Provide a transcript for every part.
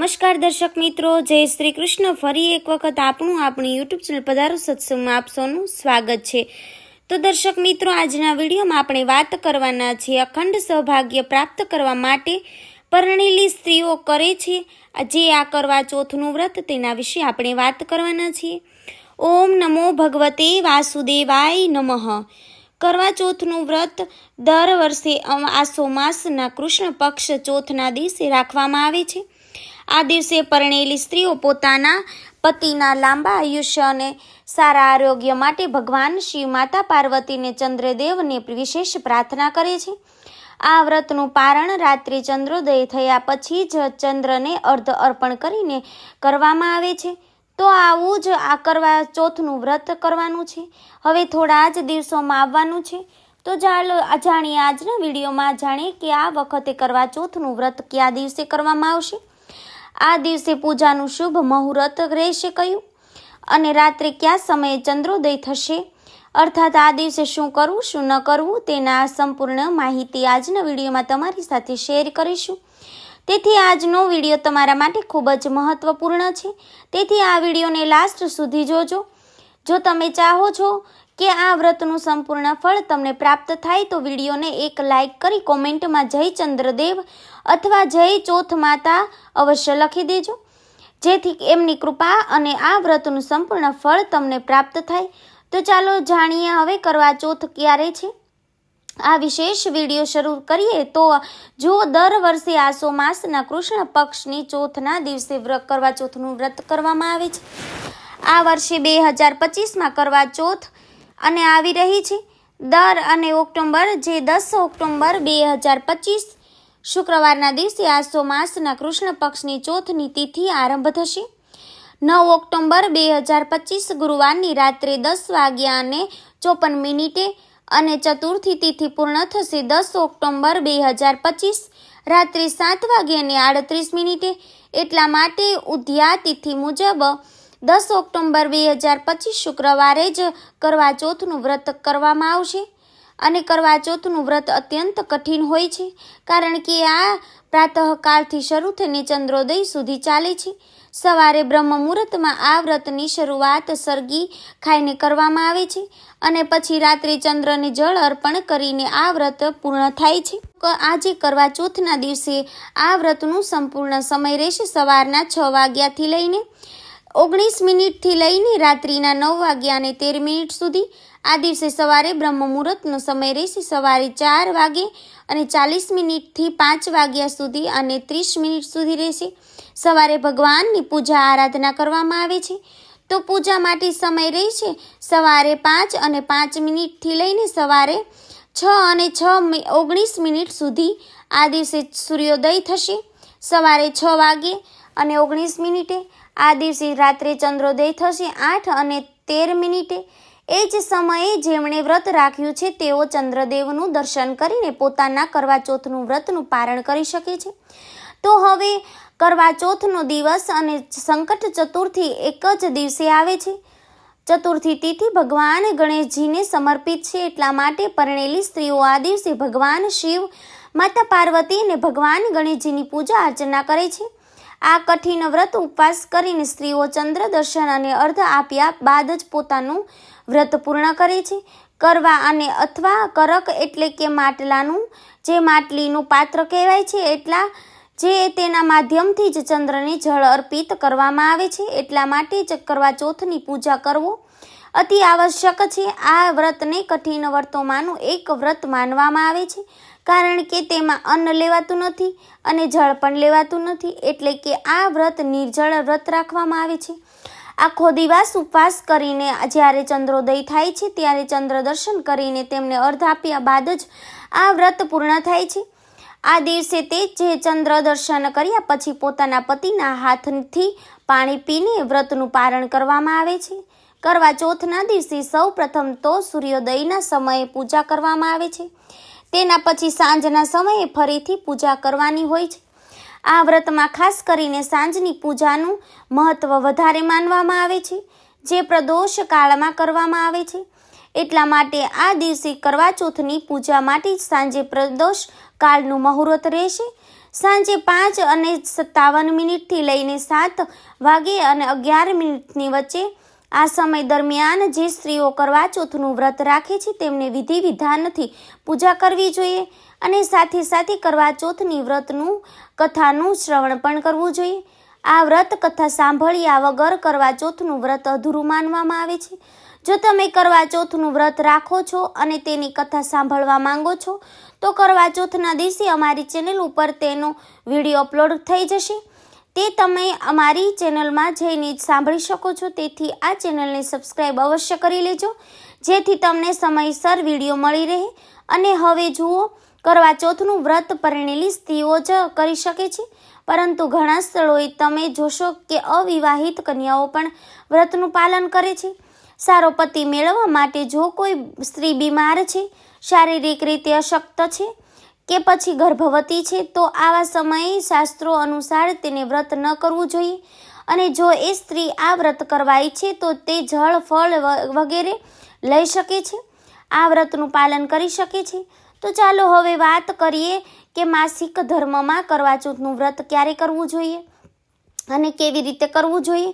નમસ્કાર દર્શક મિત્રો, જય શ્રી કૃષ્ણ। ફરી એક વખત આપણી યુટ્યુબ ચેનલ પધારો સત્સંગમાં આપ સૌનું સ્વાગત છે। તો દર્શક મિત્રો, આજના વિડીયોમાં આપણે વાત કરવાના છીએ અખંડ સૌભાગ્ય પ્રાપ્ત કરવા માટે પરણેલી સ્ત્રીઓ કરે છે જે આ કરવા ચોથનું વ્રત, તેના વિશે આપણે વાત કરવાના છીએ। ઓમ નમો ભગવતે વાસુદેવાય નમઃ। કરવા ચોથનું વ્રત દર વર્ષે આસો માસના કૃષ્ણ પક્ષ ચોથના દિવસે રાખવામાં આવે છે। આ દિવસે પરણેલી સ્ત્રીઓ પોતાના પતિના લાંબા આયુષ્ય અને સારા આરોગ્ય માટે ભગવાન શિવ, માતા પાર્વતીને, ચંદ્રદેવને વિશેષ પ્રાર્થના કરે છે। આ વ્રતનું પારણ રાત્રિ ચંદ્રોદય થયા પછી જ ચંદ્રને અર્ધ અર્પણ કરીને કરવામાં આવે છે। તો આવું જ આ કરવા ચોથનું વ્રત કરવાનું છે। હવે થોડા જ દિવસોમાં આવવાનું છે। તો ચાલો જાણીએ આજના વિડીયોમાં જાણીએ કે આ વખતે કરવા ચોથનું વ્રત કયા દિવસે કરવામાં આવશે, આ દિવસે પૂજાનું શુભ મુહૂર્ત રહેશે કયું, અને રાત્રે કયા સમયે ચંદ્રોદય થશે, અર્થાત આ દિવસે શું કરવું શું ન કરવું તેના સંપૂર્ણ માહિતી આજના વિડીયોમાં તમારી સાથે શેર કરીશું। તેથી આજનો વિડીયો તમારા માટે ખૂબ જ મહત્વપૂર્ણ છે, તેથી આ વિડીયોને લાસ્ટ સુધી જોજો। જો તમે ચાહો છો કે આ વ્રતનું સંપૂર્ણ ફળ તમને પ્રાપ્ત થાય તો વિડીયોને એક લાઇક કરી કોમેન્ટમાં જય ચંદ્રદેવ અથવા જય ચોથ માતા અવશ્ય લખી દેજો, જેથી એમની કૃપા અને આ વ્રતનું સંપૂર્ણ ફળ તમને પ્રાપ્ત થાય। તો ચાલો જાણીએ હવે કરવા ચોથ ક્યારે છે। આ વિશેષ વિડીયો શરૂ કરીએ તો જો દર વર્ષે આસો માસના કૃષ્ણ પક્ષની ચોથના દિવસે કરવા ચોથનું વ્રત કરવામાં આવે છે। આ વર્ષે 2025માં કરવા ચોથ અને આવી રહી છે દર અને ઓક્ટોબર, જે 10 ઓક્ટોબર 2025 શુક્રવારના દિવસે આસો માસના કૃષ્ણ પક્ષની ચોથની તિથિ આરંભ થશે। 9 ઓક્ટોબર 2025 ગુરુવારની રાત્રે 10:54 અને ચતુર્થી તિથિ પૂર્ણ થશે 10 ઓક્ટોબર 2025 રાત્રે 7:38। એટલા માટે ઉદ્યા તિથિ મુજબ 10 ઓક્ટોબર 2025 શુક્રવારે જ કરવા ચોથનું વ્રત કરવામાં આવશે। અને કરવા ચોથનું વ્રત અત્યંત કઠિન હોય છે, કારણ કે આ પ્રાતઃકાળથી શરૂ થઈને ચંદ્રોદય સુધી ચાલે છે। સવારે બ્રહ્મ મુહૂર્તમાં આ વ્રતની શરૂઆત સરગી ખાઈને કરવામાં આવે છે અને પછી રાત્રે ચંદ્રને જળ અર્પણ કરીને આ વ્રત પૂર્ણ થાય છે। આજે કરવા ચોથના દિવસે આ વ્રતનું સંપૂર્ણ સમય રહેશે સવારના 6 વાગ્યાથી લઈને 19 લઈને રાત્રિના 9:13 સુધી। આ દિવસે સવારે બ્રહ્મ મુહૂર્તનો સમય રહેશે સવારે 4:40 થી 5 વાગ્યા સુધી અને 30 મિનિટ સુધી રહેશે। સવારે ભગવાનની પૂજા આરાધના કરવામાં આવે છે, તો પૂજા માટે સમય રહેશે સવારે 5:05 લઈને સવારે 6:19 સુધી। આ દિવસે સૂર્યોદય થશે સવારે 6:19। આ દિવસે રાત્રે ચંદ્રોદય થશે 8:13। એ જ સમયે જેમણે વ્રત રાખ્યું છે તેઓ ચંદ્રદેવનું દર્શન કરીને પોતાના કરવા ચોથનું વ્રતનું પારણ કરી શકે છે। તો હવે કરવા ચોથનો દિવસ અને સંકટ ચતુર્થી એક જ દિવસે આવે છે। ચતુર્થી તિથિ ભગવાન ગણેશજીને સમર્પિત છે, એટલા માટે પરણેલી સ્ત્રીઓ આ દિવસે ભગવાન શિવ, માતા પાર્વતી અને ભગવાન ગણેશજીની પૂજા અર્ચના કરે છે। આ કઠિન વ્રત ઉપવાસ કરીને સ્ત્રીઓ ચંદ્ર દર્શન અને અર્ધ આપ્યા બાદ જ પોતાનું વ્રત પૂર્ણ કરે છે। કરવા અને અથવા કરક એટલે કે માટલાનું, જે માટલીનું પાત્ર કહેવાય છે, એટલા જે તેના માધ્યમથી જ ચંદ્રને જળ અર્પિત કરવામાં આવે છે, એટલા માટે જ કરવા ચોથની પૂજા કરવો અતિ આવશ્યક છે। આ વ્રતને કઠિન વ્રતોમાંનું એક વ્રત માનવામાં આવે છે, કારણ કે તેમાં અન્ન લેવાતું નથી અને જળ પણ લેવાતું નથી, એટલે કે આ વ્રત નિર્જળ વ્રત રાખવામાં આવે છે। આખો દિવસ ઉપવાસ કરીને જ્યારે ચંદ્રોદય થાય છે ત્યારે ચંદ્ર દર્શન કરીને તેમને અર્ધ આપ્યા બાદ જ આ વ્રત પૂર્ણ થાય છે। આ દિવસે તે જે ચંદ્ર દર્શન કર્યા પછી પોતાના પતિના હાથથી પાણી પીને વ્રતનું પારણ કરવામાં આવે છે। કરવા ચોથના દિવસે સૌ પ્રથમ તો સૂર્યોદયના સમયે પૂજા કરવામાં આવે છે, તેના પછી સાંજના સમયે ફરીથી પૂજા કરવાની હોય છે। આ વ્રતમાં ખાસ કરીને સાંજની પૂજાનું મહત્વ વધારે માનવામાં આવે છે, જે પ્રદોષ કાળમાં કરવામાં આવે છે। એટલા માટે આ દિવસે કરવા ચોથની પૂજા માટે સાંજે પ્રદોષ કાળનું મુહૂર્ત રહેશે, સાંજે 5:57 લઈને 7 વાગે અને 11 વચ્ચે આ સમય દરમિયાન જે સ્ત્રીઓ કરવા ચોથનું વ્રત રાખે છે તેમને વિધિ વિધાનથી પૂજા કરવી જોઈએ અને સાથે સાથે કરવા ચોથની વ્રતનું કથાનું શ્રવણ પણ કરવું જોઈએ. આ વ્રત કથા સાંભળ્યા વગર કરવા ચોથનું વ્રત અધૂરું માનવામાં આવે છે. જો તમે કરવા ચોથનું વ્રત રાખો છો અને તેની કથા સાંભળવા માંગો છો તો કરવા ચોથના દિવસે અમારી ચેનલ ઉપર તેનો વિડીયો અપલોડ થઈ જશે. તે તમે અમારી ચેનલમાં જઈને સાંભળી શકો છો. તેથી આ ચેનલને સબસ્ક્રાઈબ અવશ્ય કરી લેજો જેથી તમને સમયસર વિડીયો મળી રહે. અને હવે જુઓ, કરવા ચોથનું વ્રત પરણેલી સ્ત્રીઓ જ કરી શકે છે, પરંતુ ઘણા સ્થળોએ તમે જોશો કે અવિવાહિત કન્યાઓ પણ વ્રતનું પાલન કરે છે. સારો પતિ મેળવવા માટે જો કોઈ સ્ત્રી બીમાર છે, શારીરિક રીતે અશક્ત છે કે પછી ગર્ભવતી છે તો આવા સમયે શાસ્ત્રો અનુસાર તેને વ્રત ન કરવું જોઈએ. અને જો એ સ્ત્રી આ વ્રત કરવા ઈચ્છે તો તે જળ ફળ વગેરે લઈ શકે છે, આ વ્રતનું પાલન કરી શકે છે. તો ચાલો હવે વાત કરીએ કે માસિક ધર્મમાં કરવા ચોથનું વ્રત ક્યારે કરવું જોઈએ અને કેવી રીતે કરવું જોઈએ.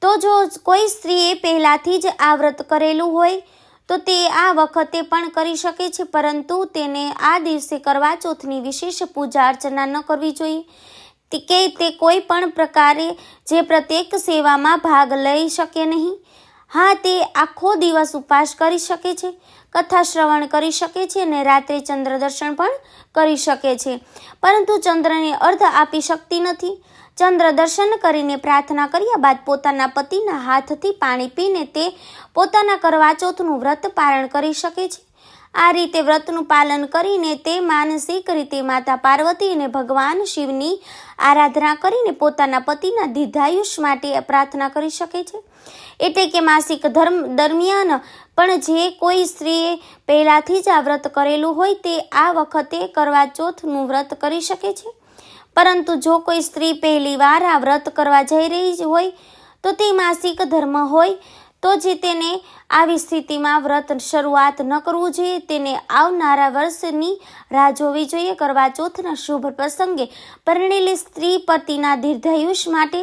તો જો કોઈ સ્ત્રીએ પહેલાંથી જ આ વ્રત કરેલું હોય તો તે આ વખતે પણ કરી શકે છે, પરંતુ તેને આ દિવસે કરવા ચોથની વિશેષ પૂજા અર્ચના ન કરવી જોઈએ કે તે કોઈ પણ પ્રકારે જે પ્રત્યેક સેવામાં ભાગ લઈ શકે નહીં. હા, તે આખો દિવસ ઉપવાસ કરી શકે છે, કથા શ્રવણ કરી શકે છે અને રાત્રે ચંદ્ર દર્શન પણ કરી શકે છે, પરંતુ ચંદ્રને અર્ધ આપી શકતી નથી. ચંદ્ર દર્શન કરીને પ્રાર્થના કર્યા બાદ પોતાના પતિના હાથથી પાણી પીને તે પોતાના કરવા ચોથનું વ્રત પારણ કરી શકે છે. આ રીતે વ્રતનું પાલન કરીને તે માનસિક રીતે માતા પાર્વતી અને ભગવાન શિવની આરાધના કરીને પોતાના પતિના દીર્ઘાયુષ્ય માટે પ્રાર્થના કરી શકે છે. એટલે કે માસિક ધર્મ દરમિયાન પણ જે કોઈ સ્ત્રીએ પહેલાંથી જ આ વ્રત કરેલું હોય તે આ વખતે કરવા ચોથનું વ્રત કરી શકે છે. પરંતુ જો કોઈ સ્ત્રી પહેલી વાર આ વ્રત કરવા જઈ રહી હોય તો તે માસિક ધર્મ હોય તો જે તેને આવી સ્થિતિમાં વ્રત શરૂઆત ન કરવું જોઈએ. તેને આવનારા વર્ષની રાહ જોવી જોઈએ. કરવા ચોથના શુભ પ્રસંગે પરણેલી સ્ત્રી પતિના દીર્ઘાયુષ્ય માટે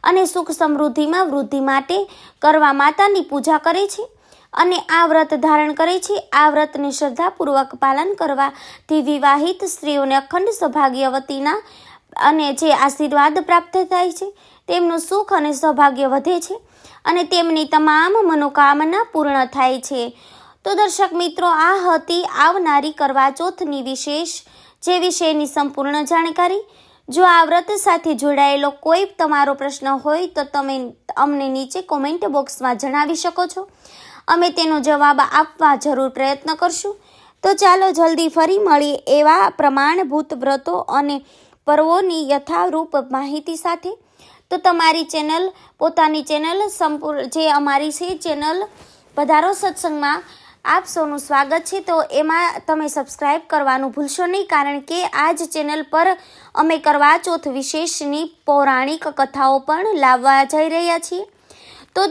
અને સુખ સમૃદ્ધિમાં વૃદ્ધિ માટે કરવા માતાની પૂજા કરે છે અને આ વ્રત ધારણ કરે છે. આ વ્રતને શ્રદ્ધાપૂર્વક પાલન કરવાથી વિવાહિત સ્ત્રીઓને અખંડ સૌભાગ્યવતીના અને જે આશીર્વાદ પ્રાપ્ત થાય છે, તેમનું સુખ અને સૌભાગ્ય વધે છે અને તેમની તમામ મનોકામના પૂર્ણ થાય છે. તો દર્શક મિત્રો, આ હતી આવનારી કરવા ચોથની જે વિષયની સંપૂર્ણ જાણકારી. જો આ વ્રત સાથે જોડાયેલો કોઈ તમારો પ્રશ્ન હોય તો તમે અમને નીચે કોમેન્ટ બોક્સમાં જણાવી શકો છો. અમે તેનો જવાબ આપવા જરૂર પ્રયત્ન કરશું. તો ચાલો જલ્દી ફરી મળીએ એવા પ્રમાણભૂત વ્રતો અને પર્વોની યથારૂપ માહિતી સાથે. તો તમારી પોતાની ચેનલ જે અમારી છે ચેનલ પધારો સત્સંગમાં આપ સૌનું સ્વાગત છે. તો એમાં તમે સબસ્ક્રાઈબ કરવાનું ભૂલશો નહીં, કારણ કે આ જ ચેનલ પર અમે કરવા ચોથ વિશેષની પૌરાણિક કથાઓ પણ લાવવા જઈ રહ્યા છીએ. તો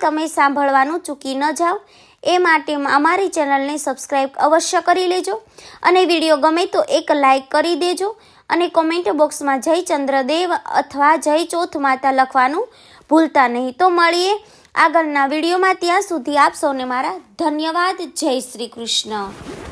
તમે સાંભળવાનું ચૂકી ન જાઓ એ માટે અમારી ચેનલને સબસ્ક્રાઈબ અવશ્ય કરી લેજો અને વિડીયો ગમે તો એક લાઈક કરી દેજો અને કોમેન્ટ બોક્સમાં જય ચંદ્રદેવ અથવા જય ચોથ માતા લખવાનું ભૂલતા નહીં. તો મળીએ આગળના વિડીયોમાં. ત્યાં સુધી આપ સૌને મારા ધન્યવાદ. જય શ્રી કૃષ્ણ.